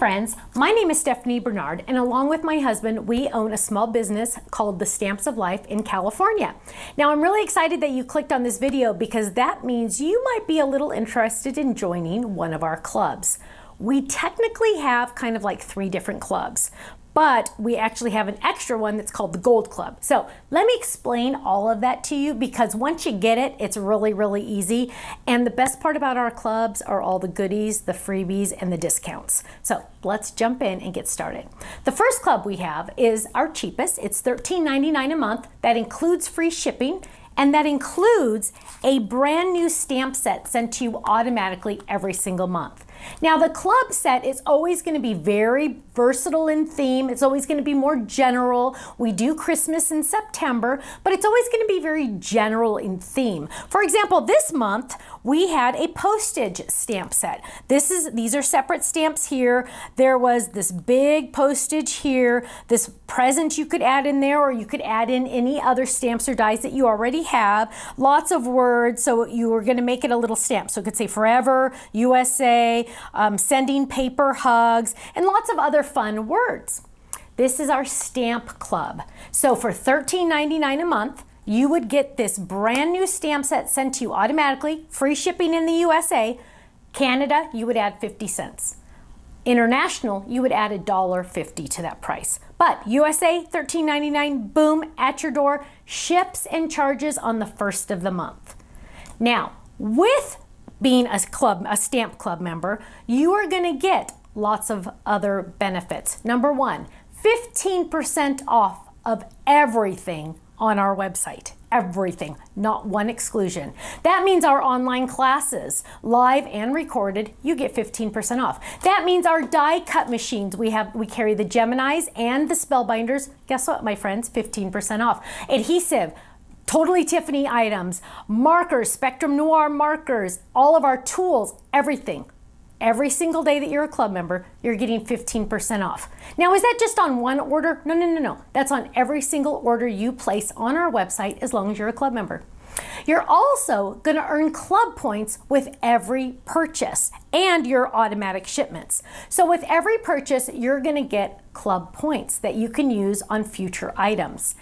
friends, my name is Stephanie Bernard, and along with my husband, we own a small business called The Stamps of Life in California. Now, I'm really excited that you clicked on this video because that means you might be a little interested in joining one of our clubs. We technically have kind of like 3 different clubs, but we actually have an extra one that's called the Gold Club. So let me explain all of that to you because once you get it, it's really, really easy. And the best part about our clubs are all the goodies, the freebies, and the discounts. So let's jump in and get started. The first club we have is our cheapest. It's $13.99 a month. That includes free shipping. And that includes a brand new stamp set sent to you automatically every single month. Now, the club set is always going to be very versatile in theme. It's always going to be more general. We do Christmas in September, but it's always going to be very general in theme. For example, this month we had a postage stamp set. These are separate stamps here. There was this big postage here, this present you could add in there, or you could add in any other stamps or dies that you already have. Lots of words, so you were going to make it a little stamp. So it could say forever, USA, sending paper hugs, and lots of other fun words. This is our stamp club. So for $13.99 a month, you would get this brand new stamp set sent to you automatically, free shipping in the USA. Canada, you would add 50 cents. International, you would add $1.50 to that price. But USA, $13.99, boom, at your door, ships and charges on the first of the month. Now, with being a stamp club member, you are going to get lots of other benefits. Number 1, 15% off of everything on our website. Everything, not one exclusion. That means our online classes, live and recorded, you get 15% off. That means our die cut machines, we carry the Geminis and the Spellbinders. Guess what, my friends? 15% off. Adhesive, Totally Tiffany items, markers, Spectrum Noir markers, all of our tools, everything. Every single day that you're a club member, you're getting 15% off. Now, is that just on one order? No. That's on every single order you place on our website as long as you're a club member. You're also going to earn club points with every purchase and your automatic shipments. So with every purchase, you're going to get club points that you can use on future items.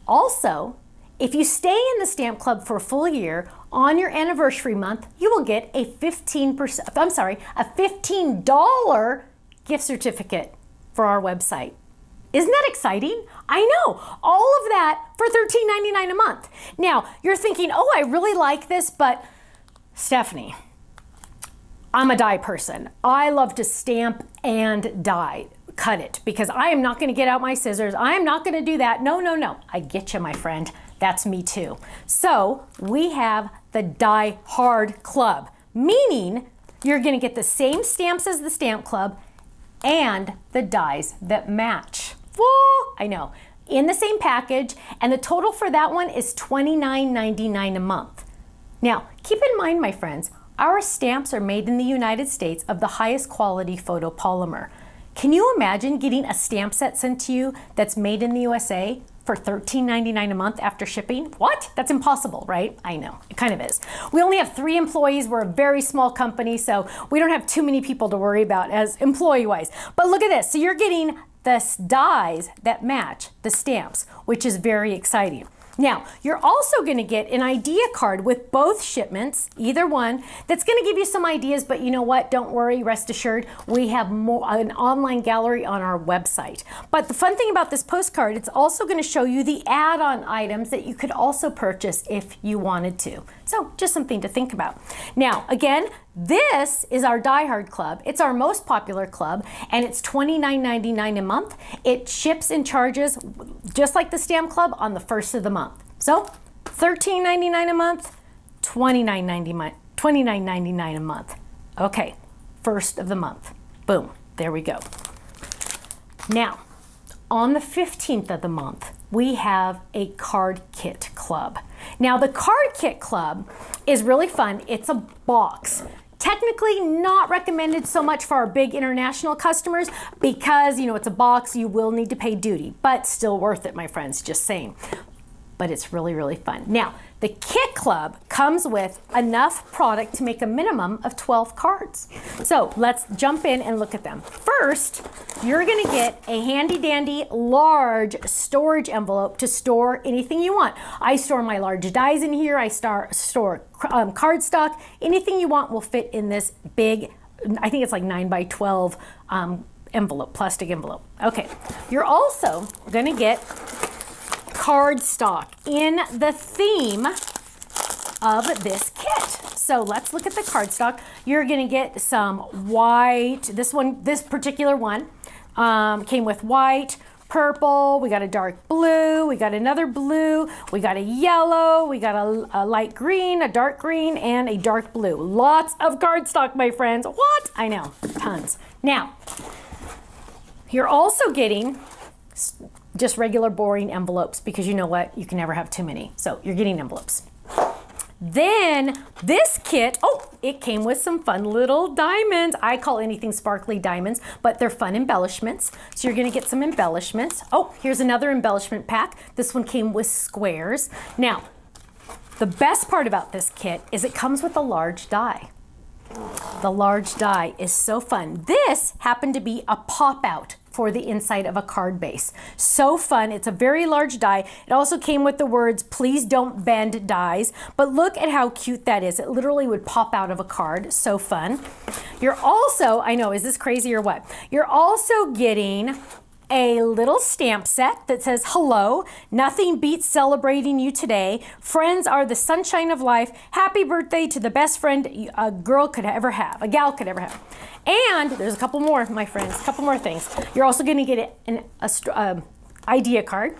Also, if you stay in the Stamp Club for a full year, on your anniversary month, you will get a $15 gift certificate for our website. Isn't that exciting? I know, all of that for $13.99 a month. Now, you're thinking, oh, I really like this, but Stephanie, I'm a die person. I love to stamp and die. Cut it, because I am not going to get out my scissors. I am not going to do that. No. I get you, my friend. That's me too. So we have the Die Hard Club, meaning you're going to get the same stamps as the Stamp Club and the dies that match. Whoa, I know. In the same package, and the total for that one is $29.99 a month. Now, keep in mind, my friends, our stamps are made in the United States of the highest quality photopolymer. Can you imagine getting a stamp set sent to you that's made in the USA for $13.99 a month after shipping? What? That's impossible, right? I know, it kind of is. We only have 3 employees. We're a very small company, so we don't have too many people to worry about as employee-wise. But look at this. So you're getting the dies that match the stamps, which is very exciting. Now, you're also going to get an idea card with both shipments, either one, that's going to give you some ideas, but you know what? Don't worry, rest assured, we have an online gallery on our website. But the fun thing about this postcard, it's also going to show you the add-on items that you could also purchase if you wanted to. So, just something to think about. Now, again, this is our Die Hard Club. It's our most popular club, and it's $29.99 a month. It ships and charges just like the Stamp Club on the first of the month. So, $13.99 a month, $29.99 a month. Okay, first of the month. Boom, there we go. Now, on the 15th of the month, we have a card kit club. Now, the card kit club is really fun. It's a box. Technically not recommended so much for our big international customers because, you know, it's a box, you will need to pay duty, but still worth it, my friends, just saying. but it's really, really fun. Now, the Kit Club comes with enough product to make a minimum of 12 cards. So let's jump in and look at them. First, you're gonna get a handy dandy large storage envelope to store anything you want. I store my large dies in here, I store cardstock. Anything you want will fit in this big, I think it's like 9 by 12 envelope, plastic envelope. Okay, you're also gonna get cardstock in the theme of this kit. So let's look at the cardstock. You're gonna get some white, this particular one came with white, purple, we got a dark blue, we got another blue, we got a yellow, we got a light green, a dark green, and a dark blue. Lots of cardstock, my friends. What? I know, tons. Now, you're also getting just regular boring envelopes because you know what? You can never have too many. So you're getting envelopes. Then this kit, it came with some fun little diamonds. I call anything sparkly diamonds, but they're fun embellishments. So you're gonna get some embellishments. Here's another embellishment pack. This one came with squares. Now, the best part about this kit is it comes with a large die. The large die is so fun. This happened to be a pop-out for the inside of a card base. So fun. It's a very large die. It also came with the words, please don't bend dies. But look at how cute that is. It literally would pop out of a card. So fun. You're also, I know, is this crazy or what? You're also getting a little stamp set that says, hello, nothing beats celebrating you today. Friends are the sunshine of life. Happy birthday to the best friend a girl could ever have, a gal could ever have. And there's a couple more, my friends, a couple more things. You're also gonna get an idea card.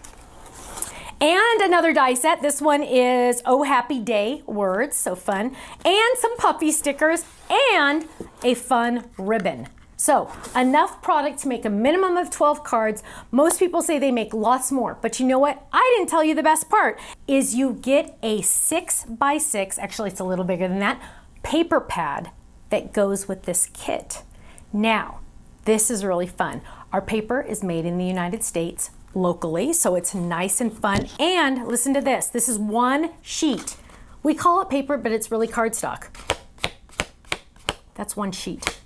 And another die set. This one is Oh Happy Day words, so fun. And some puppy stickers and a fun ribbon. So enough product to make a minimum of 12 cards. Most people say they make lots more, but you know what? I didn't tell you the best part is you get a 6 by 6, actually it's a little bigger than that, paper pad that goes with this kit. Now, this is really fun. Our paper is made in the United States locally, so it's nice and fun. And listen to this, this is one sheet. We call it paper, but it's really cardstock. That's one sheet.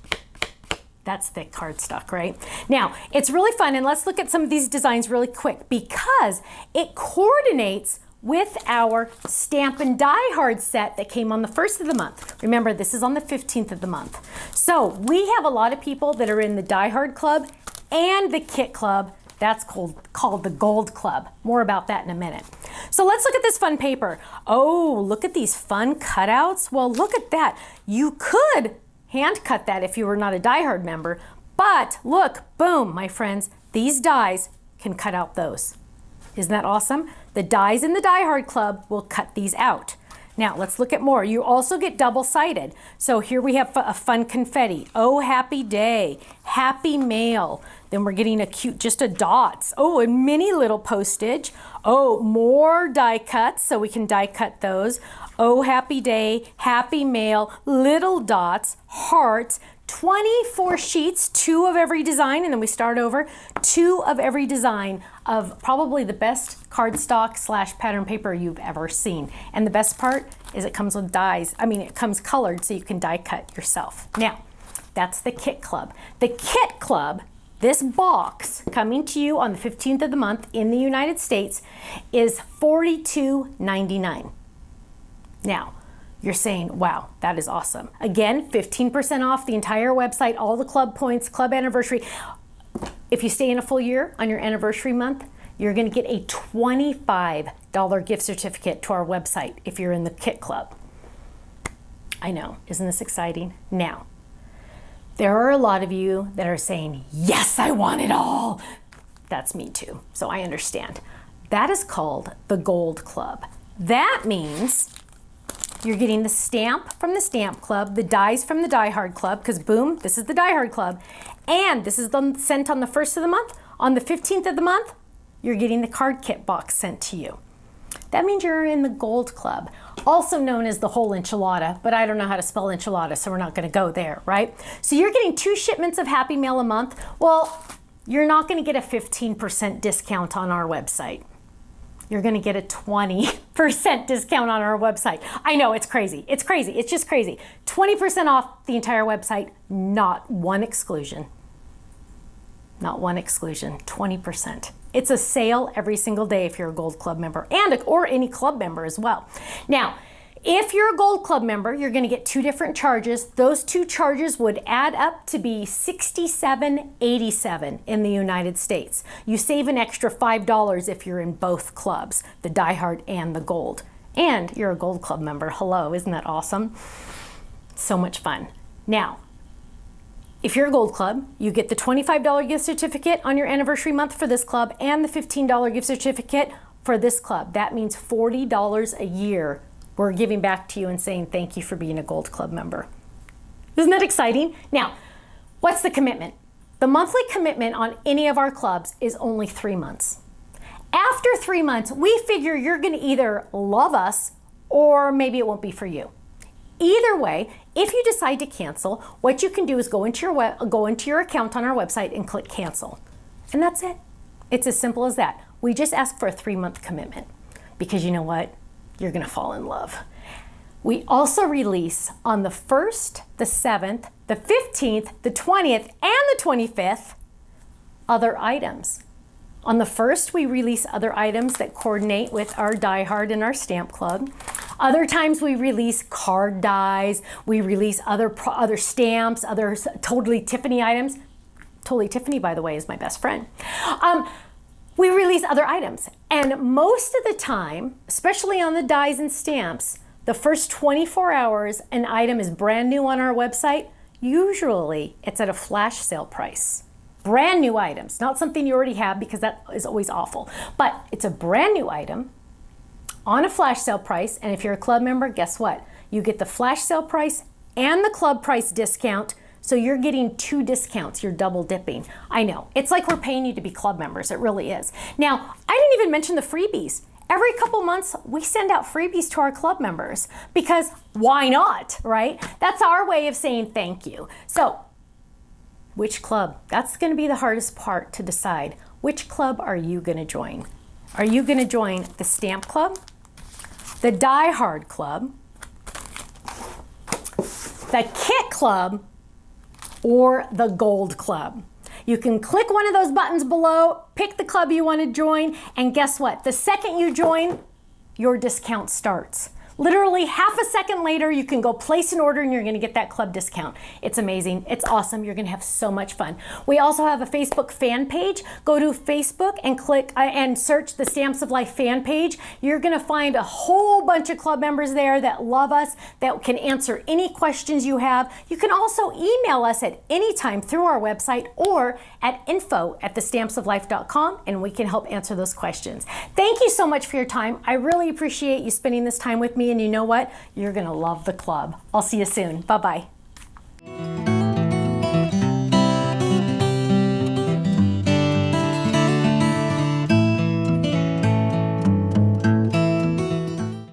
That's thick cardstock, right? Now, it's really fun, and let's look at some of these designs really quick because it coordinates with our Stamp and Die Hard set that came on the 1st of the month. Remember, this is on the 15th of the month. So we have a lot of people that are in the Die Hard Club and the Kit Club. That's called the Gold Club. More about that in a minute. So let's look at this fun paper. Oh, look at these fun cutouts. Well, look at that. You could hand cut that if you were not a Die Hard member, but look, boom, my friends, these dies can cut out those. Isn't that awesome? The dies in the Die Hard Club will cut these out. Now let's look at more. You also get double-sided. So here we have a fun confetti. Oh, happy day, happy mail. Then we're getting a cute, just a dots. Oh, a mini little postage. Oh, more die cuts, so we can die cut those. Oh, happy day, happy mail, little dots, hearts, 24 sheets, 2 of every design, and then we start over, 2 of every design of probably the best cardstock / pattern paper you've ever seen. And the best part is it comes with dies. I mean, it comes colored so you can die cut yourself. Now, that's the Kit Club. The Kit Club, this box coming to you on the 15th of the month in the United States is $42.99. Now, you're saying, wow, that is awesome. Again, 15% off the entire website, all the club points, club anniversary. If you stay in a full year on your anniversary month, you're gonna get a $25 gift certificate to our website if you're in the Kit Club. I know, isn't this exciting? Now, there are a lot of you that are saying, yes, I want it all. That's me too, so I understand. That is called the Gold Club. That means you're getting the stamp from the Stamp Club, the dies from the Die Hard Club, because boom, this is the Die Hard Club, and this is sent on the 1st of the month. On the 15th of the month, you're getting the card kit box sent to you. That means you're in the Gold Club, also known as the whole enchilada, but I don't know how to spell enchilada, so we're not gonna go there, right? So you're getting 2 shipments of Happy Mail a month. Well, you're not gonna get a 15% discount on our website. you're gonna get a 20% discount on our website. I know, it's crazy. It's crazy. It's just crazy. 20% off the entire website, not one exclusion. Not one exclusion, 20%. It's a sale every single day if you're a Gold Club member, or any club member as well. Now, if you're a Gold Club member, you're gonna get 2 different charges. Those 2 charges would add up to be $67.87 in the United States. You save an extra $5 if you're in both clubs, the Die Hard and the Gold. And you're a Gold Club member. Hello, isn't that awesome? So much fun. Now, if you're a Gold Club, you get the $25 gift certificate on your anniversary month for this club and the $15 gift certificate for this club. That means $40 a year we're giving back to you and saying thank you for being a Gold Club member. Isn't that exciting? Now, what's the commitment? The monthly commitment on any of our clubs is only 3 months. After 3 months, we figure you're gonna either love us or maybe it won't be for you. Either way, if you decide to cancel, what you can do is go into your account on our website and click cancel. And that's it. It's as simple as that. We just ask for a 3-month commitment because you know what? You're gonna fall in love. We also release on the 1st, the 7th, the 15th, the 20th, and the 25th other items. On the 1st, we release other items that coordinate with our Die Hard and our Stamp Club. Other times we release card dies, we release other stamps, other Totally Tiffany items. Totally Tiffany, by the way, is my best friend. We release other items. And most of the time, especially on the dies and stamps, the first 24 hours, an item is brand new on our website. Usually it's at a flash sale price. Brand new items, not something you already have because that is always awful. But it's a brand new item on a flash sale price. And if you're a club member, guess what? You get the flash sale price and the club price discount. So you're getting 2 discounts, you're double dipping. I know, it's like we're paying you to be club members, it really is. Now, I didn't even mention the freebies. Every couple months, we send out freebies to our club members because why not, right? That's our way of saying thank you. So, which club? That's gonna be the hardest part to decide. Which club are you gonna join? Are you gonna join the Stamp Club, the Die Hard Club, the Kit Club, or the Gold Club? You can click one of those buttons below, pick the club you want to join, and guess what? The second you join, your discount starts. Literally half a second later, you can go place an order and you're gonna get that club discount. It's amazing, it's awesome, you're gonna have so much fun. We also have a Facebook fan page. Go to Facebook and click and search the Stamps of Life fan page. You're gonna find a whole bunch of club members there that love us, that can answer any questions you have. You can also email us at any time through our website or at info@thestampsoflife.com and we can help answer those questions. Thank you so much for your time. I really appreciate you spending this time with me. And you know what? You're gonna love the club. I'll see you soon. Bye-bye.